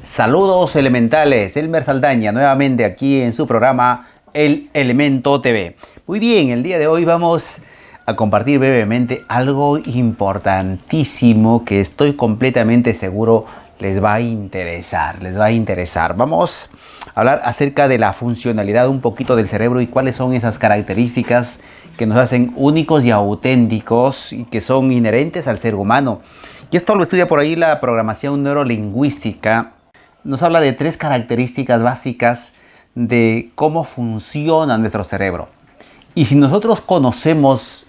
Saludos elementales, Elmer Saldaña nuevamente aquí en su programa El Elemento TV. Muy bien, el día de hoy vamos a compartir brevemente algo importantísimo que estoy completamente seguro les va a interesar, Vamos a hablar acerca de la funcionalidad un poquito del cerebro y cuáles son esas características que nos hacen únicos y auténticos y que son inherentes al ser humano. Y esto lo estudia por ahí la programación neurolingüística. Nos habla de 3 características básicas de cómo funciona nuestro cerebro. Y si nosotros conocemos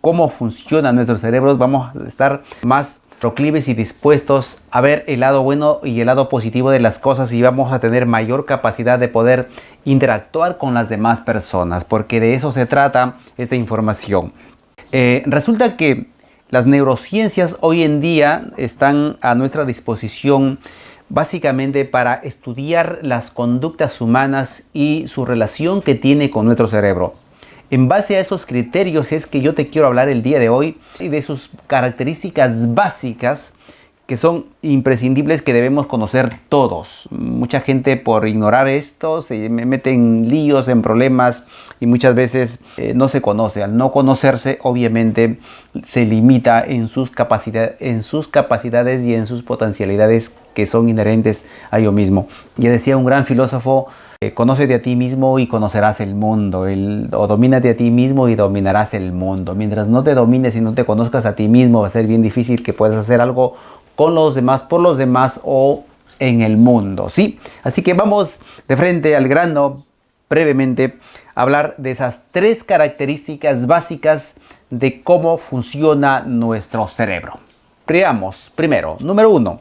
cómo funciona nuestro cerebro, vamos a estar más proclives y dispuestos a ver el lado bueno y el lado positivo de las cosas, y vamos a tener mayor capacidad de poder interactuar con las demás personas, porque de eso se trata esta información. Resulta que las neurociencias hoy en día están a nuestra disposición básicamente para estudiar las conductas humanas y su relación que tiene con nuestro cerebro. En base a esos criterios es que yo te quiero hablar el día de hoy y de sus características básicas que son imprescindibles, que debemos conocer todos. Mucha gente, por ignorar esto, se mete en líos, en problemas, y muchas veces no se conoce. Al no conocerse, obviamente se limita en sus capacidades y en sus potencialidades que son inherentes a ello mismo. Ya decía un gran filósofo: conócete a ti mismo y conocerás el mundo, o domínate a ti mismo y dominarás el mundo. Mientras no te domines y no te conozcas a ti mismo, va a ser bien difícil que puedas hacer algo con los demás, por los demás o en el mundo, ¿sí? Así que vamos de frente al grano, brevemente, a hablar de esas 3 características básicas de cómo funciona nuestro cerebro. Veamos, primero, número 1.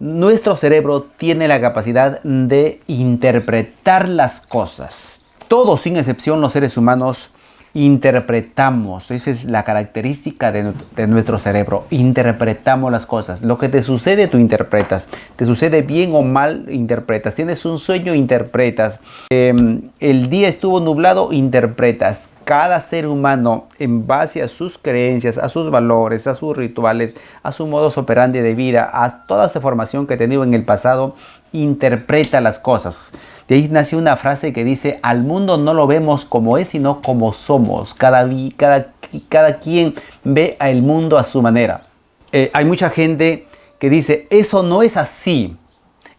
Nuestro cerebro tiene la capacidad de interpretar las cosas. Todos, sin excepción, los seres humanos interpretamos. Esa es la característica de nuestro cerebro. Interpretamos las cosas. Lo que te sucede, tú interpretas. Te sucede bien o mal, interpretas. Tienes un sueño, interpretas. El día estuvo nublado, interpretas. Cada ser humano, en base a sus creencias, a sus valores, a sus rituales, a su modus operandi de vida, a toda esa formación que ha tenido en el pasado, interpreta las cosas. De ahí nació una frase que dice: al mundo no lo vemos como es, sino como somos. Cada quien ve al mundo a su manera. Hay mucha gente que dice: eso no es así,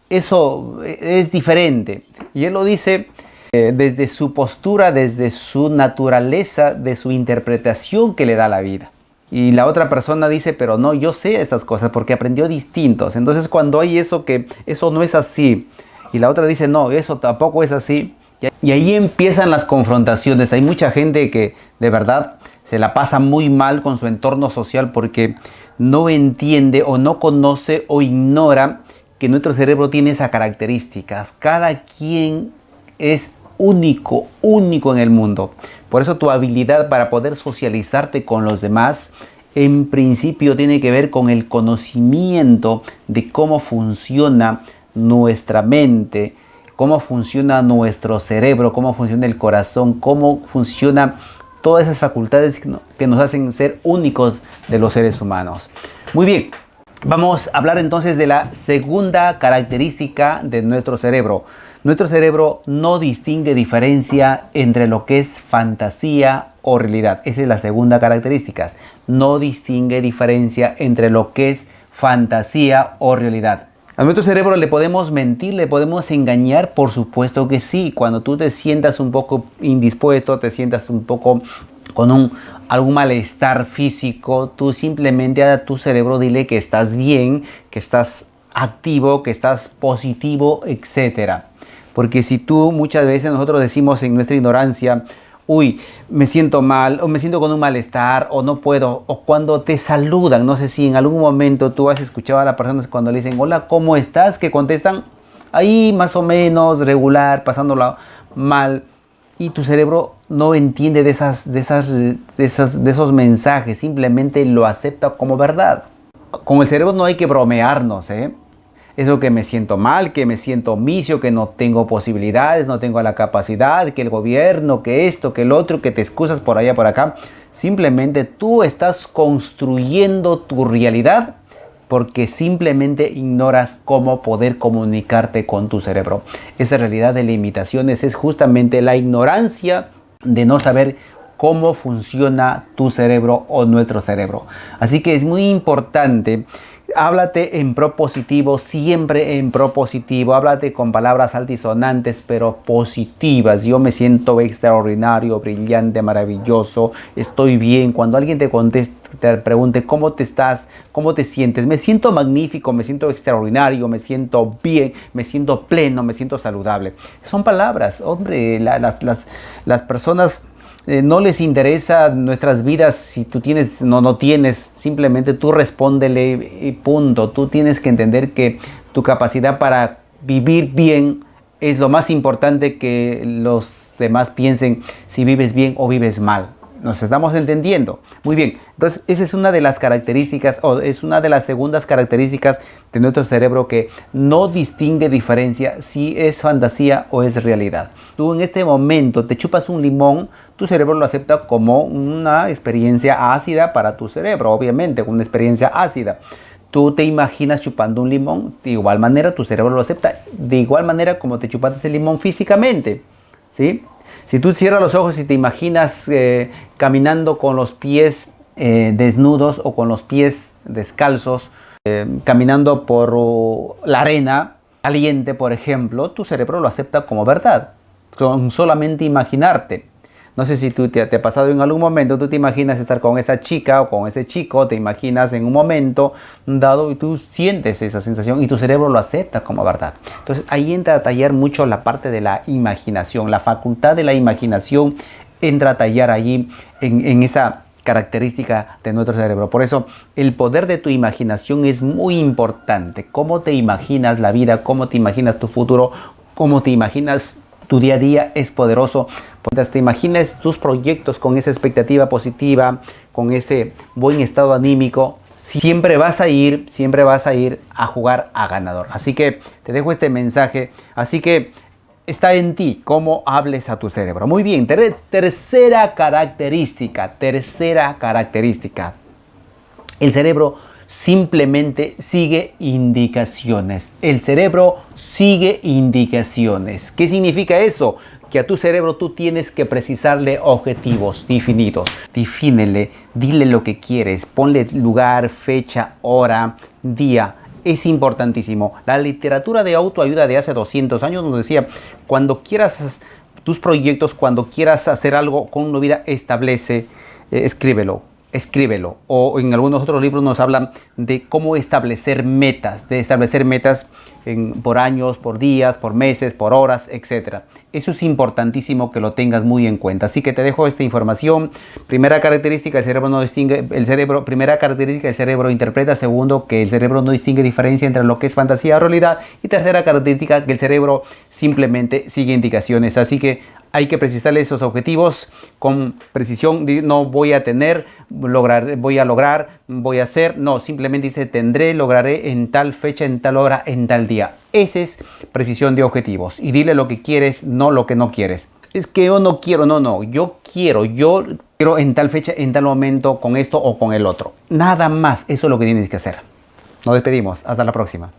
eso es diferente. Y él lo dice desde su postura, desde su naturaleza, de su interpretación que le da la vida. Y la otra persona dice: pero no, yo sé estas cosas porque aprendió distintos. Entonces, cuando hay eso que eso no es así, y la otra dice: no, eso tampoco es así, y ahí empiezan las confrontaciones. Hay mucha gente que de verdad se la pasa muy mal con su entorno social porque no entiende o no conoce o ignora que nuestro cerebro tiene esas características. Cada quien es único en el mundo. Por eso tu habilidad para poder socializarte con los demás, en principio, tiene que ver con el conocimiento de cómo funciona nuestra mente, cómo funciona nuestro cerebro, cómo funciona el corazón, cómo funciona todas esas facultades que nos hacen ser únicos de los seres humanos. Muy bien, vamos a hablar entonces de la segunda característica de nuestro cerebro. Nuestro cerebro no distingue diferencia entre lo que es fantasía o realidad. Esa es la segunda característica. No distingue diferencia entre lo que es fantasía o realidad. A nuestro cerebro le podemos mentir, le podemos engañar, por supuesto que sí. Cuando tú te sientas un poco indispuesto, te sientas un poco con algún malestar físico, tú simplemente a tu cerebro dile que estás bien, que estás activo, que estás positivo, etc. Porque si tú, muchas veces nosotros decimos en nuestra ignorancia: uy, me siento mal, o me siento con un malestar, o no puedo, o cuando te saludan, no sé si en algún momento tú has escuchado a las personas cuando le dicen: hola, ¿cómo estás?, que contestan ahí más o menos regular, pasándola mal, y tu cerebro no entiende de esos mensajes, simplemente lo acepta como verdad. Con el cerebro no hay que bromearnos, Eso que me siento mal, que me siento omiso, que no tengo posibilidades, no tengo la capacidad, que el gobierno, que esto, que el otro, que te excusas por allá, por acá. Simplemente tú estás construyendo tu realidad porque simplemente ignoras cómo poder comunicarte con tu cerebro. Esa realidad de limitaciones es justamente la ignorancia de no saber cómo funciona tu cerebro o nuestro cerebro. Así que es muy importante. Háblate en propositivo, siempre en propositivo. Háblate con palabras altisonantes, pero positivas. Yo me siento extraordinario, brillante, maravilloso, estoy bien. Cuando alguien te conteste, te pregunte cómo te estás, cómo te sientes, me siento magnífico, me siento extraordinario, me siento bien, me siento pleno, me siento saludable. Son palabras, hombre, las personas no les interesa nuestras vidas si tú tienes no tienes, simplemente tú respóndele y punto. Tú tienes que entender que tu capacidad para vivir bien es lo más importante que los demás piensen si vives bien o vives mal. ¿Nos estamos entendiendo? Muy bien, entonces esa es una de las características, o es una de las segundas características de nuestro cerebro, que no distingue diferencia si es fantasía o es realidad. Tú en este momento te chupas un limón, tu cerebro lo acepta como una experiencia ácida para tu cerebro, obviamente, una experiencia ácida. Tú te imaginas chupando un limón, de igual manera tu cerebro lo acepta, de igual manera como te chupaste el limón físicamente, ¿sí? Si tú cierras los ojos y te imaginas caminando con los pies desnudos o con los pies descalzos, caminando por la arena caliente, por ejemplo, tu cerebro lo acepta como verdad, con solamente imaginarte. No sé si te ha pasado en algún momento, tú te imaginas estar con esta chica o con ese chico, te imaginas en un momento dado y tú sientes esa sensación y tu cerebro lo acepta como verdad. Entonces ahí entra a tallar mucho la parte de la imaginación, la facultad de la imaginación entra a tallar allí en esa característica de nuestro cerebro. Por eso el poder de tu imaginación es muy importante. Cómo te imaginas la vida, cómo te imaginas tu futuro, cómo te imaginas tu día a día es poderoso. Te imaginas tus proyectos con esa expectativa positiva, con ese buen estado anímico, siempre vas a ir a jugar a ganador. Así que te dejo este mensaje. Así que está en ti cómo hables a tu cerebro. Muy bien, tercera característica. El cerebro simplemente sigue indicaciones. El cerebro sigue indicaciones. ¿Qué significa eso? Que a tu cerebro tú tienes que precisarle objetivos definidos. Defínele, dile lo que quieres, ponle lugar, fecha, hora, día. Es importantísimo. La literatura de autoayuda de hace 200 años nos decía, cuando quieras tus proyectos, cuando quieras hacer algo con una vida, establece, escríbelo. O en algunos otros libros nos hablan de cómo establecer metas, por años, por días, por meses, por horas, etc. Eso es importantísimo que lo tengas muy en cuenta. Así que te dejo esta información. Primera característica, el cerebro no distingue, primera característica, el cerebro interpreta. Segundo, que el cerebro no distingue diferencia entre lo que es fantasía o realidad. Y tercera característica, que el cerebro simplemente sigue indicaciones. Así que hay que precisarle esos objetivos con precisión. No voy a tener, voy a lograr, voy a hacer. No, simplemente dice tendré, lograré en tal fecha, en tal hora, en tal día. Esa es precisión de objetivos. Y dile lo que quieres, no lo que no quieres. Es que yo no quiero, no. Yo quiero en tal fecha, en tal momento, con esto o con el otro. Nada más, eso es lo que tienes que hacer. Nos despedimos. Hasta la próxima.